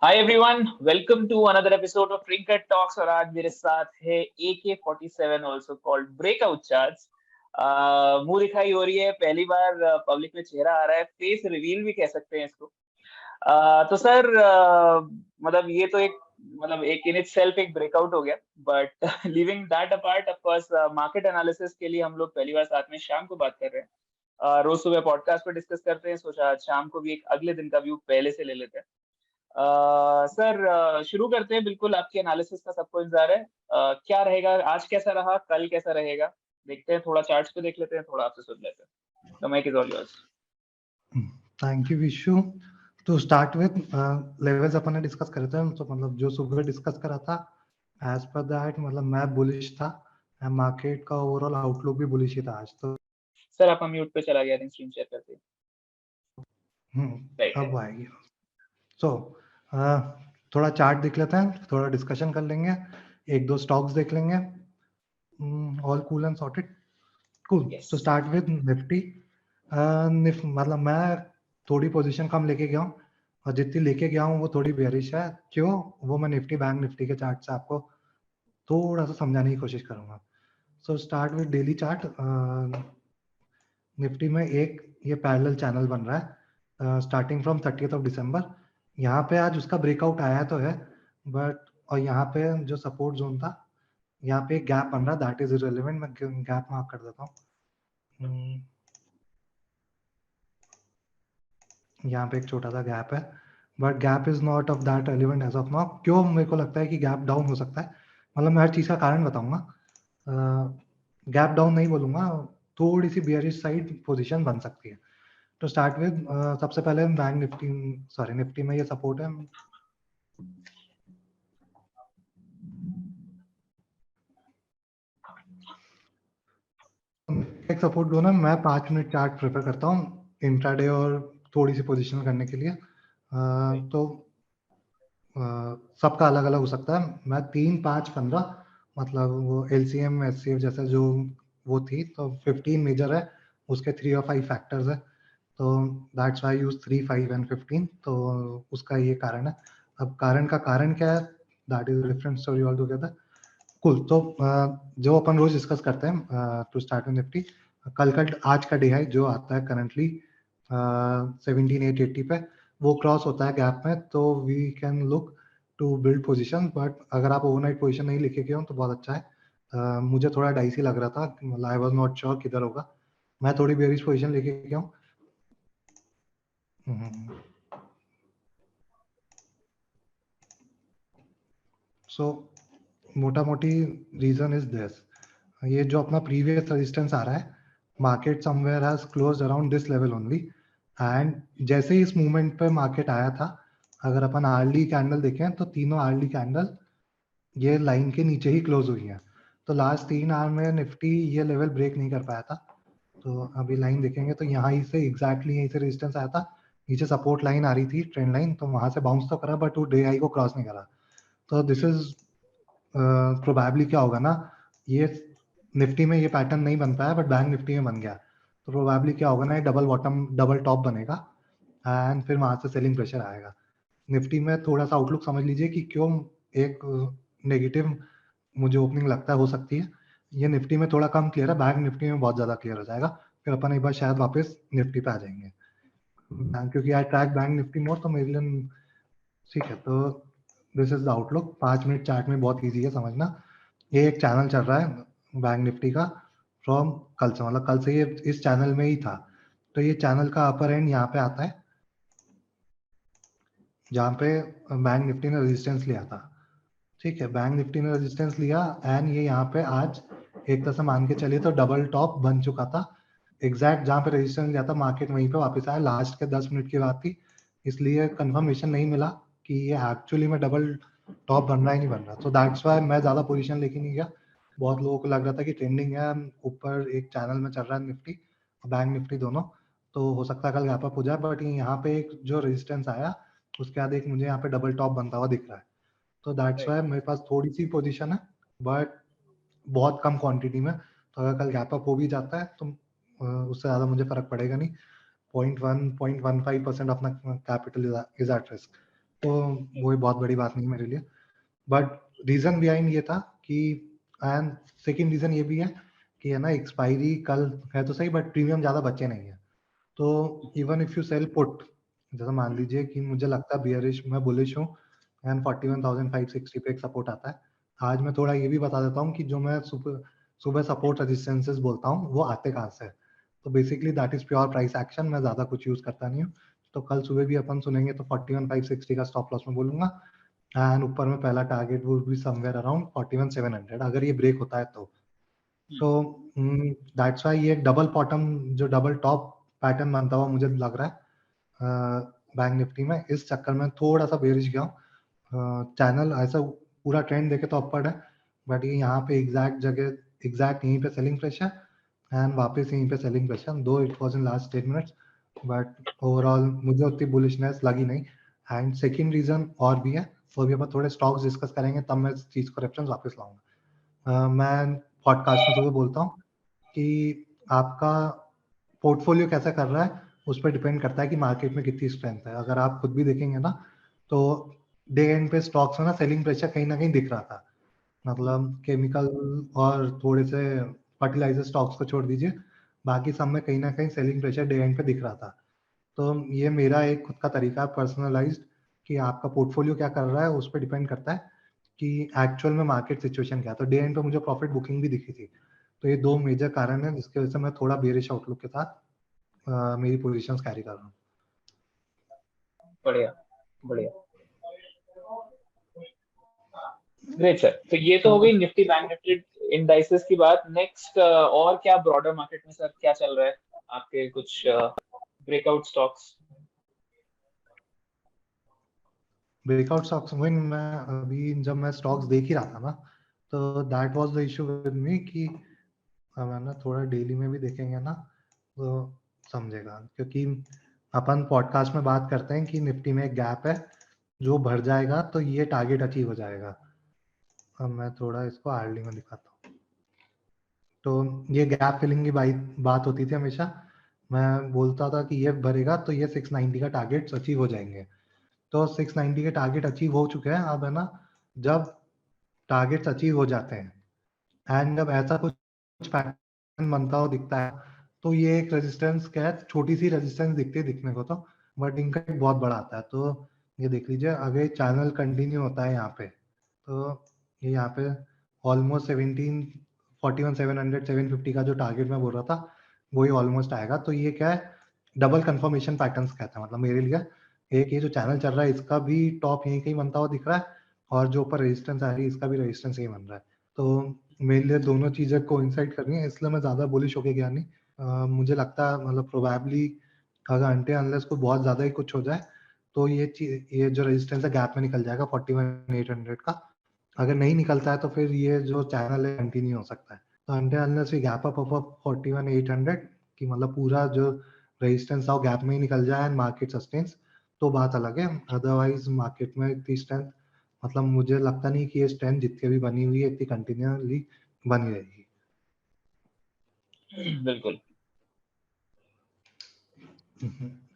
Hi everyone, welcome to another episode of trinket talks. और आज मेरे साथ है AK-47, also called breakout charge. मुंह दिखाई हो रही है, पहली बार पब्लिक में चेहरा आ रहा है, फेस रिवील भी कह सकते हैं इसको। तो सर, मतलब ये तो एक इन इटसेल्फ एक ब्रेकआउट हो गया। But living that apart, of course market analysis के लिए हम लोग पहली बार साथ में शाम को बात कर रहे हैं। रोज सुबह पॉडकास्ट पर डिस्कस करते हैं, सोचा आज शाम को भी एक अगले दिन का व्यू पहले से ले लेते हैं। सर, शुरू करते हैं। बिल्कुल आपकी एनालिसिस का सबको इंतजार है। क्या रहेगा आज, कैसा रहा, कल कैसा रहेगा, देखते हैं। थोड़ा चार्ट्स पे देख लेते हैं, थोड़ा आपसे सुन लेते हैं। The mic is all yours. Thank you Vishu. To start with levels अपन ने डिस्कस करे थे, तो मतलब जो सुबह डिस्कस करा था, एज पर दैट मतलब मैं बुलिश था, मार्केट का ओवरऑल आउटलुक भी बुलिश ही था आज। तो सर आपका म्यूट पे चला गया, स्क्रीन शेयर करते अब आएगी। सो थोड़ा चार्ट देख लेते हैं, थोड़ा डिस्कशन कर लेंगे, एक दो स्टॉक्स देख लेंगे। All cool and sorted. Cool. तो स्टार्ट विद निफ्टी। मतलब मैं थोड़ी पोजीशन कम लेके गया हूँ, और जितनी लेके गया हूँ वो थोड़ी बेयरिश है। क्यों? वो मैं निफ्टी बैंक निफ्टी के चार्ट से आपको थोड़ा सा समझाने की कोशिश करूंगा। So start with daily chart. Nifty में एक ये पैरेलल चैनल बन रहा है starting from 30th of December. यहाँ पे आज उसका ब्रेकआउट आया तो है, बट और यहाँ पे जो सपोर्ट जोन था, यहाँ पे एक गैप बन रहा, दैट इज इररिलेवेंट। मैं गैप मार्क कर देता हूँ। यहाँ पे एक छोटा सा गैप है, but gap is not of that relevant as of now. क्यों मेरे को लगता है कि गैप डाउन हो सकता है, मतलब मैं हर चीज का कारण बताऊंगा। गैप डाउन नहीं बोलूंगा, थोड़ी सी बियरिश साइड पोजीशन बन सकती है। तो स्टार्ट विद सबसे पहले बैंक निफ्टी, सॉरी निफ्टी में ये सपोर्ट है। एक सपोर्ट दो ना, मैं 5 मिनट चार्ट प्रेफर करता हूँ इंट्राडे और थोड़ी सी पोजीशन करने के लिए। तो सबका अलग अलग हो सकता है। मैं 3, 5, 15 मतलब वो LCM SCF जैसा जो वो थी, तो 15 मेजर है, उसके 3 और 5 फैक्टर्स है। तो दैट्स व्हाई यूज 3, 5 एंड 15। तो उसका ये कारण है। अब कारण का कारण क्या है, that is different story all together. कुल। तो जो अपन रोज डिस्कस करते हैं टू स्टार्ट विद निफ्टी, कल का आज का डे है जो आता है करंटली 17,880 पे, वो क्रॉस होता है गैप में, तो we can look to build position. But अगर आप ओवरनाइट पोजीशन नहीं लेके गए हो तो बहुत अच्छा है। मुझे थोड़ा डाइसी लग रहा था, मतलब आई वाज नॉट श्योर किधर होगा। मैं थोड़ी बेरिश पोजीशन लेके गया हूँ। सो मोटा मोटी रीजन इज दिस। ये जो अपना प्रीवियस रेजिस्टेंस आ रहा है, market somewhere has closed around this level only. And जैसे ही इस मूवमेंट पे मार्केट आया था, अगर अपन आर्ली कैंडल देखें तो तीनों आर्ली कैंडल ये लाइन के नीचे ही क्लोज हुई है। तो लास्ट 3 आवर में निफ्टी ये लेवल ब्रेक नहीं कर पाया था। तो अभी लाइन देखेंगे तो यहाँ ही से एग्जैक्टली यहीं से रेजिस्टेंस आया था, नीचे सपोर्ट लाइन आ रही थी, ट्रेंड लाइन, तो वहां से बाउंस तो करा, बट वो डे हाई को क्रॉस नहीं करा। तो दिस इज प्रोबेबली क्या होगा ना, ये निफ्टी में ये पैटर्न नहीं बन पाया, बट बैंक निफ्टी में बन गया। तो प्रोबेबली क्या होगा ना, ये डबल बॉटम डबल टॉप बनेगा, एंड फिर वहां से सेलिंग प्रेशर आएगा। निफ्टी में थोड़ा सा आउटलुक समझ लीजिए कि क्यों एक नेगेटिव मुझे ओपनिंग लगता है हो सकती है। ये निफ्टी में थोड़ा कम क्लियर है, बैंक निफ्टी में बहुत ज्यादा क्लियर हो जाएगा। फिर अपन एक बार शायद वापस निफ्टी पे आ जाएंगे, क्योंकि आई ट्रैक बैंक निफ्टी मोर, तो मेरे लिए ठीक है। तो this is the outlook. 5 minute chart में बहुत इजी है समझना। ये एक चैनल चल रहा है बैंक निफ्टी का फ्रॉम कल से, मतलब कल से ये इस चैनल में ही था। तो ये चैनल का अपर एंड यहाँ पे आता है, जहाँ पे बैंक निफ्टी ने रेजिस्टेंस लिया था। ठीक है, बैंक निफ्टी ने रेजिस्टेंस लिया, एंड ये यहाँ पे आज एक तरह से मान के चलिए तो डबल टॉप बन चुका था। एग्जैक्ट जहाँ पे रेजिस्टेंस लिया था, मार्केट वहीं पे वापस आया। लास्ट के 10 मिनट की बात थी, इसलिए कंफर्मेशन नहीं मिला कि ये एक्चुअली में डबल टॉप बन रहा है नहीं बन रहा। तो दैट्स वाई मैं ज्यादा पोजीशन लेके नहीं गया। बहुत लोगों को लग रहा था कि ट्रेंडिंग है, ऊपर एक चैनल में चल रहा है निफ्टी और बैंक निफ्टी दोनों, तो हो सकता है कल गैप अप हो जाए। बट यहाँ पे एक जो रेजिस्टेंस आया, उसके बाद एक मुझे यहाँ पे डबल टॉप बनता हुआ दिख रहा है। तो दैट्स वाई मेरे पास थोड़ी सी पोजीशन है, बट बहुत कम क्वांटिटी में। तो अगर कल गैप अप हो भी जाता है तो उससे ज़्यादा मुझे फर्क पड़ेगा नहीं। 0.1-0.15% अपना कैपिटल इज एट रिस्क। तो वो भी बहुत बड़ी बात नहीं मेरे लिए, बट रीजन बिहाइंड ये था कि, एंड सेकेंड रीजन ये भी है कि है ना, एक्सपायरी कल है तो सही, बट प्रीमियम ज्यादा बचे नहीं है। तो even if you sell put, जैसा मान लीजिए कि मुझे लगता है बियरिश, मैं बुलिश हूँ एंड 41,560 पे एक सपोर्ट आता है। आज मैं थोड़ा ये भी बता देता हूँ कि जो मैं सुबह सपोर्ट रेजिस्टेंसेस बोलता हूँ वो आते कहाँ से है। तो basically that is pure price action, मैं ज्यादा कुछ यूज करता नहीं हूँ। तो कल सुबह भी अपन सुनेंगे तो 41,560 का स्टॉप लॉस में बोलूंगा, एंड ऊपर में पहला टारगेट वो भी समवेयर अराउंड 41,700 अगर ये ब्रेक होता है तो। तो दैट्स व्हाई ये डबल बॉटम जो डबल टॉप पैटर्न बनता हुआ मुझे लग रहा है बैंक निफ्टी में। इस चक्कर में थोड़ा सा बेरिश गया हूँ। चैनल ऐसा पूरा ट्रेंड देखे तो अपवर्ड है, बट ये यहाँ पे एग्जैक्ट जगह एग्जैक्ट यहीं पे सेलिंग प्रेशर एंड वापस यहीं पे सेलिंग प्रेशर, दो it was in last 10 minutes, but overall मुझे उतनी बुलिशनेस लगी नहीं। एंड सेकंड रीजन और भी है, वो भी अपन थोड़े स्टॉक्स डिस्कस करेंगे तब मैं इस चीज को रेफरेंस वापस लाऊंगा। मैं पॉडकास्ट में सुबह बोलता हूँ कि आपका पोर्टफोलियो कैसा कर रहा है उस पर डिपेंड करता है कि मार्केट में कितनी स्ट्रेंथ है। अगर आप खुद भी देखेंगे ना तो डे एंड पे स्टॉक्स में ना सेलिंग प्रेशर कहीं ना कहीं दिख रहा था, मतलब केमिकल और थोड़े से फर्टिलाइजर स्टॉक्स को छोड़ दीजिए, बाकी सब में कहीं ना कहीं सेलिंग प्रेशर डे एंड पे दिख रहा था। तो ये मेरा एक खुद का तरीका है पर्सनलाइज्ड, कि आपका पोर्टफोलियो क्या कर रहा है उस पर डिपेंड करता है कि एक्चुअल में मार्केट सिचुएशन क्या है। तो डे एंड पे मुझे प्रॉफिट बुकिंग भी दिखी थी। तो ये दो मेजर कारण है जिसकी वजह से मैं थोड़ा बेरिश आउटलुक के साथ मेरी पोजीशंस कैरी कर रहा हूँ। बढ़िया बढ़िया, ग्रेट सर। तो ये तो हो गई निफ्टी बैंक निफ्टी इंडाइसेस की बात। नेक्स्ट और क्या ब्रॉडर मार्केट में सर क्या चल रहा है, आपके कुछ ब्रेकआउट स्टॉक्स? ब्रेकआउट स्टॉक्स में मैं अभी जब मैं स्टॉक्स देख ही रहा था ना, तो that was the issue with me कि हम है ना थोड़ा डेली में भी देखेंगे ना तो समझेगा, क्योंकि अपन पॉडकास्ट में बात करते हैं कि निफ्टी में एक गैप है, जो भर जाएगा तो ये टारगेट अचीव हो जाएगा। अब मैं थोड़ा इसको आरडी में दिखाता हूँ। तो ये गैप फिलिंग की बात होती थी हमेशा। मैं बोलता था कि ये भरेगा तो ये 690 का टारगेट अचीव हो जाएंगे। तो 690 के टारगेट अचीव हो चुके हैं। अब है ना, जब टारगेट्स अचीव हो जाते हैं एंड जब ऐसा कुछ पैटर्न बनता हो दिखता है, तो ये एक रेजिस्टेंस क्या है, छोटी सी रेजिस्टेंस दिखती है दिखने को तो, बट इनका एक बहुत बड़ा आता है। तो ये देख लीजिए, अगर चैनल कंटिन्यू होता है यहाँ पे, तो ये यहाँ पे ऑलमोस्ट 750 का जो टारगेट मैं बोल रहा था वही ऑलमोस्ट आएगा। तो ये क्या है, डबल कंफर्मेशन पैटर्न्स कहता है। मतलब मेरे लिए एक ये जो चैनल चल रहा है इसका भी टॉप यहीं कहीं बनता हुआ दिख रहा है, और जो ऊपर रेजिस्टेंस आ रही है इसका भी रेजिस्टेंस यही बन रहा है। तो मेरे लिए दोनों चीजें कोइंसाइड कर रही हैं, इसलिए मैं ज्यादा बुलिश होके गया नहीं। मुझे लगता है मतलब प्रोबेबली अगर अनटिल अनलेस को बहुत ज्यादा ही कुछ हो जाए तो ये जो रेजिस्टेंस है गैप में निकल जाएगा 41,800 का। अगर नहीं निकलता है तो फिर ये जो चैनल है कंटिन्यू हो सकता है। तो अनटिल अनलेस ये गैप अप 41,800 की मतलब पूरा जो रेजिस्टेंस था वो गैप में ही निकल जाए एंड मार्केट सस्टेन्स, तो बात अलग है। अदरवाइज मार्केट में इतनी स्ट्रेंथ, मतलब मुझे लगता नहीं कि ये स्ट्रेंथ जितनी भी बनी हुई है इतनी कंटिन्यूअसली बनी रहेगी। बिल्कुल।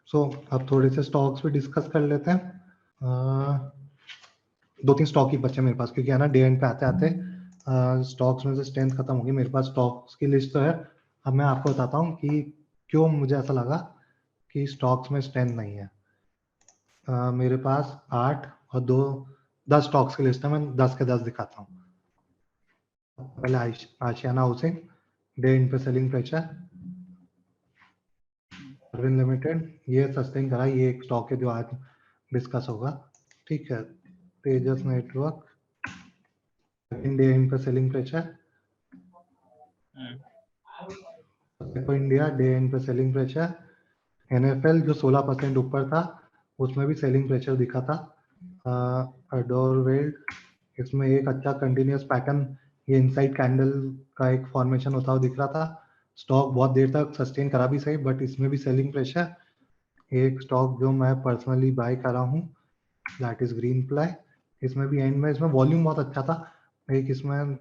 सो अब थोड़े से स्टॉक्स भी डिस्कस कर लेते हैं। दो तीन स्टॉक ही बचे मेरे पास, क्योंकि है ना डे एंड पे आते आते स्टॉक्स में से स्ट्रेंथ खत्म होगी। मेरे पास स्टॉक्स की लिस्ट तो है। अब मैं आपको बताता हूँ कि क्यों मुझे ऐसा लगा कि स्टॉक्स में स्ट्रेंथ नहीं है। मेरे पास 8 और 10 स्टॉक्स की लिस्ट है, मैं 10 के 10 दिखाता हूँ। पहले आशियाना हाउसिंग, डे इन पे सेलिंग प्रेशर। अरविंद लिमिटेड, ये सस्टेन करा, ये एक स्टॉक है जो आज डिस्कस होगा, ठीक है। तेजस नेटवर्क, डे इन पे selling pressure. India, day in पे सेलिंग प्रेशर। NFL जो 16% ऊपर था उसमें भी सेलिंग प्रेशर दिखा था। अडोरवेल्ड, इसमें एक अच्छा कंटिन्यूअस पैटर्न, ये इनसाइड कैंडल का एक फॉर्मेशन होता हुआ दिख रहा था। स्टॉक बहुत देर तक सस्टेन करा भी सही, बट इसमें भी सेलिंग प्रेशर। एक स्टॉक जो मैं पर्सनली बाय करा हूँ दैट इज ग्रीन प्लाई, इसमें भी एंड में इसमें वॉल्यूम बहुत अच्छा था। एक इसमें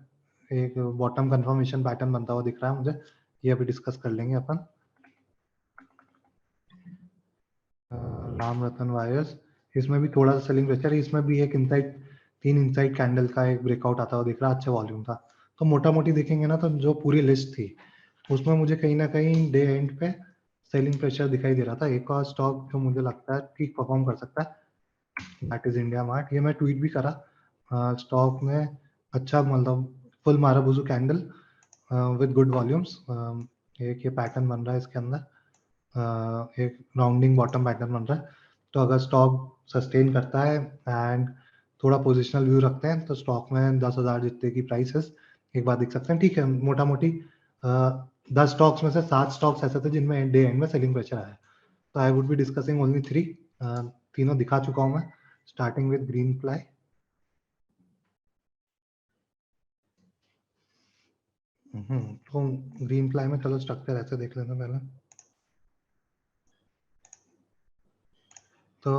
एक बॉटम कंफर्मेशन पैटर्न बनता हुआ दिख रहा है मुझे, ये अभी डिस्कस कर लेंगे अपन। राम रतन वायर्स, इसमें भी थोड़ा सा सेलिंग प्रेशर है, इसमें भी एक इनसाइड 3 इनसाइड कैंडल का एक ब्रेकआउट आता हुआ दिख रहा है, अच्छा वॉल्यूम था। तो मोटा मोटी देखेंगे ना तो जो पूरी लिस्ट थी उसमें मुझे कहीं ना कहीं डे एंड पे सेलिंग प्रेशर दिखाई दे रहा था। एक और स्टॉक जो मुझे लगता है ठीक परफॉर्म कर सकता है दैट इज इंडिया मार्ट। ये मैं ट्वीट भी करा, स्टॉक में अच्छा मतलब full marubozu candle with good volumes. एक ये पैटर्न बन रहा है इसके अंदर, एक राउंडिंग बॉटम पैटर्न बन रहा है। तो अगर स्टॉक सस्टेन करता है एंड थोड़ा पोजिशनल व्यू रखते हैं तो स्टॉक में 10,000 जितने की प्राइसेस एक बार दिख सकते हैं। ठीक है, मोटा मोटी 10 स्टॉक्स में से 7 स्टॉक्स ऐसे थे जिनमें डे एंड में सेलिंग प्रेशर आया। तो I would be discussing only 3, तीनों दिखा चुका हूं मैं, स्टार्टिंग विद ग्रीन प्लाई। तो ग्रीन प्लाई में चलो स्ट्रक्चर ऐसे देख लेते हैं पहले। तो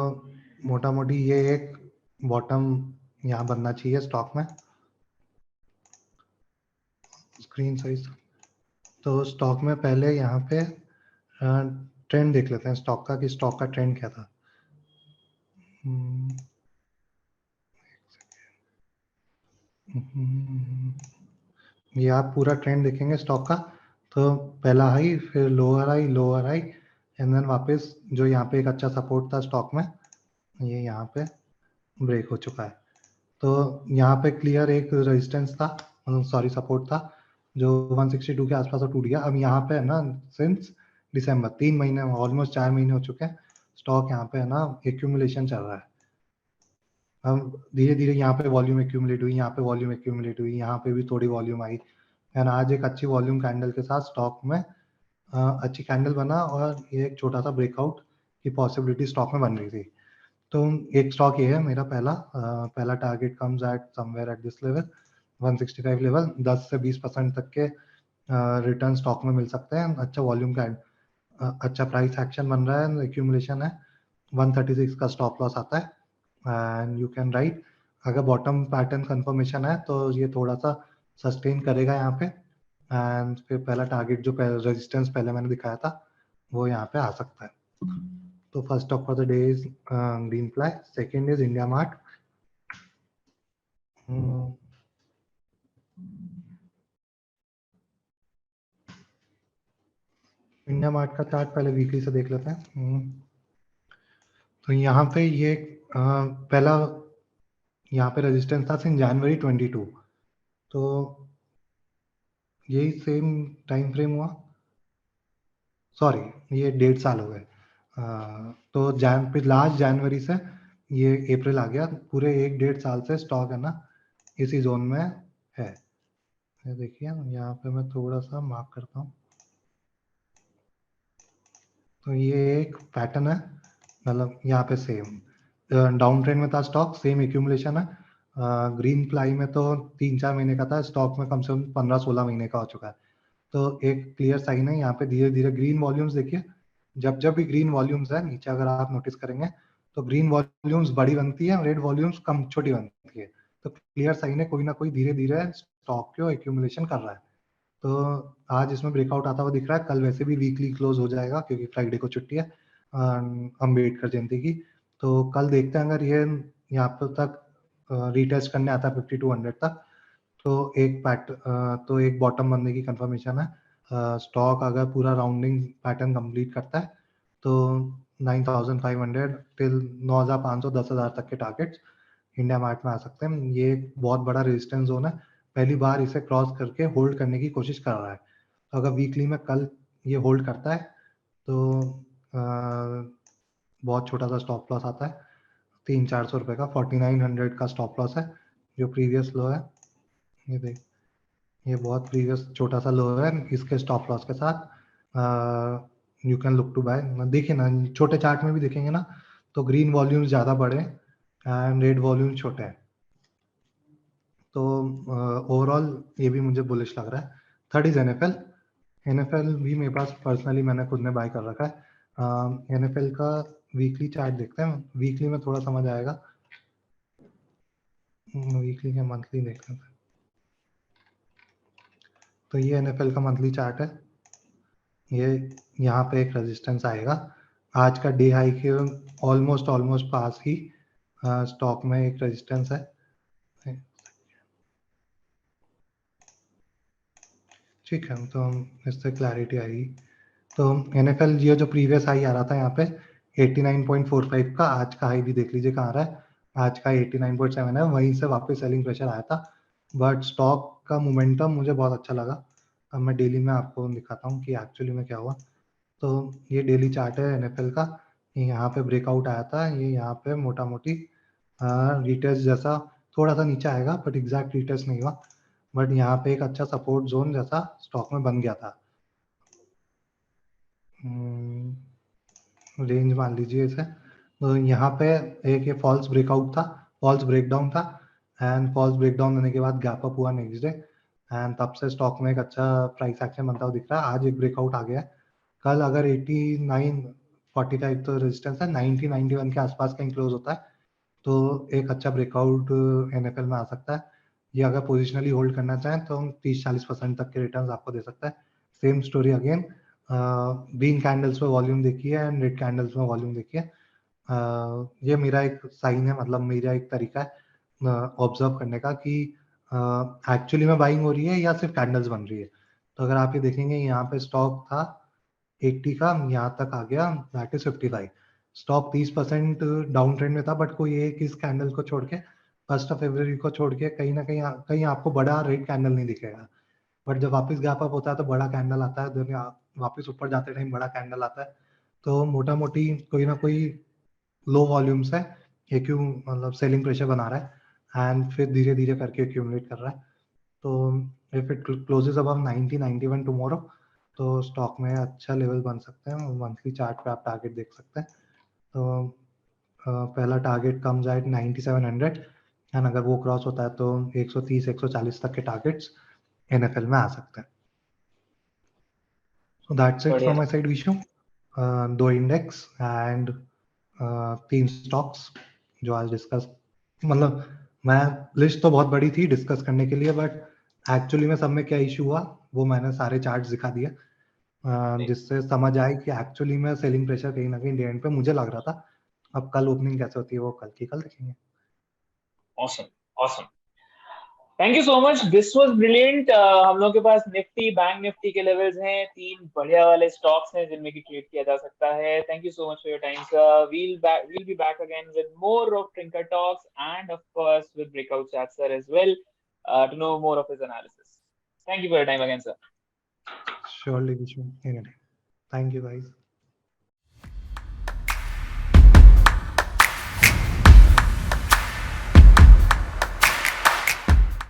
मोटा मोटी ये एक बॉटम यहाँ बनना चाहिए स्टॉक में, स्क्रीन साइज। तो स्टॉक में पहले यहाँ पे ट्रेंड देख लेते हैं स्टॉक का कि स्टॉक का ट्रेंड क्या था। ये आप पूरा ट्रेंड देखेंगे स्टॉक का, तो पहला हाई, फिर lower high, lower high, and then वापस जो यहाँ पे एक अच्छा सपोर्ट था स्टॉक में, ये यहाँ पे ब्रेक हो चुका है। तो यहाँ पे क्लियर एक रेजिस्टेंस था, सॉरी सपोर्ट था, जो 162 के आसपास टूट गया। अब यहाँ पे है ना सिंस दिसंबर 3 महीने, ऑलमोस्ट 4 महीने हो चुके हैं, स्टॉक यहाँ पे है ना एक्यूमुलेशन चल रहा है। हम धीरे धीरे यहाँ पे वॉल्यूम एक्यूमुलेट हुई, यहाँ पे वॉल्यूम एक्यूमुलेट हुई, यहाँ पे भी थोड़ी वॉल्यूम आई, एंड आज एक अच्छी वॉल्यूम कैंडल के साथ स्टॉक में अच्छी कैंडल बना और ये एक छोटा सा ब्रेकआउट की पॉसिबिलिटी स्टॉक में बन रही थी। तो एक स्टॉक ये है मेरा पहला target comes at somewhere at this level 165 level. 10 से 20% तक के रिटर्न स्टॉक में मिल सकते हैं। अच्छा वॉल्यूम का अच्छा प्राइस एक्शन बन रहा है, एक्यूमुलेशन है। 136 का स्टॉप लॉस आता है एंड यू कैन राइट। अगर बॉटम पैटर्न कंफर्मेशन है तो ये थोड़ा सा सस्टेन करेगा यहाँ पे, एंड फिर पहला टारगेट जो रेजिस्टेंस पहले मैंने दिखाया था वो यहाँ पे आ सकता है। तो first stock for the day is green ply, second is India mart. India mart का चार्ट पहले वीकली से देख लेते हैं। तो यहाँ पे ये पहला यहाँ पे रेजिस्टेंस था सिंस जनवरी 22, तो यही सेम टाइम फ्रेम हुआ, सॉरी ये 1.5 साल हो गए। तो लास्ट जनवरी से ये अप्रैल आ गया, पूरे 1-1.5 साल से स्टॉक है ना इसी जोन में है। ये देखिए यहाँ पे मैं थोड़ा सा मार्क करता हूँ, तो ये एक पैटर्न है, मतलब यहाँ पे सेम डाउन ट्रेंड में था स्टॉक, सेम एक्यूमुलेशन है। ग्रीन प्लाई में तो 3-4 महीने का था, स्टॉक में कम से कम 15-16 महीने का हो चुका है। तो एक क्लियर साइन है यहाँ पे, धीरे धीरे ग्रीन वॉल्यूम्स देखिए, जब जब भी ग्रीन वॉल्यूम्स है नीचे अगर आप नोटिस करेंगे तो ग्रीन वॉल्यूम्स बड़ी बनती है, रेड वॉल्यूम्स कम छोटी बनती है। तो क्लियर साइन है कोई ना कोई धीरे धीरे स्टॉक को एक्यूमुलेशन कर रहा है। तो आज इसमें ब्रेकआउट आता हुआ दिख रहा है, कल वैसे भी वीकली क्लोज हो जाएगा क्योंकि फ्राइडे को छुट्टी है अम्बेडकर जयंती की। तो कल देखते हैं अगर ये यहाँ पर तक रीटेस्ट करने आता है 5200 तक, तो एक बॉटम बनने की कंफर्मेशन है। स्टॉक अगर पूरा राउंडिंग पैटर्न कंप्लीट करता है तो 9,500 टिल 9,500 10,000 तक के टारगेट्स इंडिया मार्ट में आ सकते हैं। ये एक बहुत बड़ा रेजिस्टेंस जोन है, पहली बार इसे क्रॉस करके होल्ड करने की कोशिश कर रहा है। तो अगर वीकली में कल ये होल्ड करता है तो बहुत छोटा सा स्टॉप लॉस आता है 300-400 रुपए का, 4900 का स्टॉप लॉस है जो प्रीवियस लो है। ये देख, ये बहुत प्रीवियस छोटा सा लो है, इसके स्टॉप लॉस के साथ you can look to buy. देखिए ना छोटे चार्ट में भी देखेंगे ना तो ग्रीन वॉल्यूम ज्यादा बड़े एंड रेड वॉल्यूम छोटे हैं। तो ओवरऑल ये भी मुझे बुलिश लग रहा है। Third is NFL. एनएफएल भी मेरे पास पर्सनली मैंने खुद ने बाय कर रखा है। एनएफएल का वीकली चार्ट देखते हैं, वीकली में थोड़ा समझ आएगा, वीकली या मंथली देख लेते हैं। तो ये एनएफएल का मंथली चार्ट है, ये यहाँ पे एक रेजिस्टेंस आएगा आज का डे हाई के ऑलमोस्ट पास ही स्टॉक में एक रेजिस्टेंस है। ठीक है, तो इससे क्लैरिटी आएगी। तो NFL ये जो प्रीवियस हाई आ रहा था यहाँ पे 89.45 का, आज का हाई भी देख लीजिए कहाँ आ रहा है, आज का 89.7 है, वहीं से वापस सेलिंग प्रेशर आया था। बट स्टॉक का मोमेंटम मुझे बहुत अच्छा लगा। अब मैं डेली में आपको दिखाता हूँ कि एक्चुअली में क्या हुआ। तो ये डेली चार्ट है NFL का, ये यहाँ पे ब्रेकआउट आया था, ये यहाँ पे मोटा मोटी रिटेस्ट जैसा थोड़ा सा नीचे आएगा, बट एग्जैक्ट रिटेस्ट नहीं हुआ, बट यहाँ पे एक अच्छा सपोर्ट जोन जैसा स्टॉक में बन गया था। रेंज मान लीजिए इसे। तो यहाँ पे एक ये फॉल्स ब्रेकआउट था, फॉल्स ब्रेकडाउन था, एंड फॉल्स ब्रेकडाउन होने के बाद गैप अप हुआ नेक्स्ट डे, एंड तब से स्टॉक में एक अच्छा प्राइस एक्शन बनता हुआ दिख रहा है। आज एक ब्रेकआउट आ गया है। कल अगर 89.45 तो रेजिस्टेंस है, 90-91 के आसपास कहीं क्लोज होता है तो एक अच्छा ब्रेकआउट NFL में आ सकता है। ये अगर पोजिशनली होल्ड करना चाहें तो 30-40% तक के रिटर्न आपको दे सकता है। Same story again, green candles पे वॉल्यूम देखिए एंड रेड कैंडल्स में वॉल्यूम देखिए। ये मेरा एक साइन है, मतलब मेरा एक तरीका है ऑब्जर्व करने का कि एक्चुअली में बाइंग हो रही है या सिर्फ कैंडल्स बन रही है। तो अगर आप ये देखेंगे, यहाँ पे स्टॉक था 80 का, यहाँ तक आ गया, that is 55। Stock 30% down trend में था, बट कोई एक इस कैंडल को छोड़ के, 1 फरवरी को छोड़ के कहीं ना कहीं आपको बड़ा रेड कैंडल नहीं दिखेगा। बट जब वापस गैप अप होता है तो बड़ा कैंडल आता है, देन वापस ऊपर जाते टाइम बड़ा कैंडल आता है। तो मोटा मोटी कोई ना कोई लो वॉल्यूम्स है, ये क्यों मतलब सेलिंग प्रेशर बना रहा है एंड फिर धीरे धीरे करके एक्यूमुलेट कर रहा है। तो if it closes above 90-91 tomorrow तो स्टॉक में अच्छा लेवल बन सकते हैं। मंथली चार्ट पे आप टारगेट देख सकते हैं। तो पहला टारगेट कम्स एट 9700, एंड अगर वो क्रॉस होता है तो 130-140 तक के टारगेट्स NFL में आ सकते हैं। So that's it from my side, Vishu. 2 index and 3 stocks जो आज डिस्कस, मतलब मैं लिस्ट तो बहुत बड़ी थी डिस्कस करने के लिए, बट एक्चुअली में सब में क्या इशू हुआ वो मैंने सारे चार्ट्स दिखा दिए, जिससे समझ आए कि एक्चुअली में सेलिंग प्रेशर कहीं ना कहीं एंड पे मुझे लग रहा था। अब कल ओपनिंग कैसे होती है वो कल की कल देखेंगे। Awesome, awesome. Thank you so much, this was brilliant. हम लोग के पास निफ्टी, बैंक निफ्टी के लेवल्स हैं, 3 बढ़िया वाले स्टॉक्स हैं जिनमें की ट्रेड किया जा सकता है। Thank you so much for your time sir. we'll be back again with more of Trinker Talks and of course with breakout chats sir as well, to know more of his analysis. Thank you for your time again sir. Surely, Vishu. Thank you guys.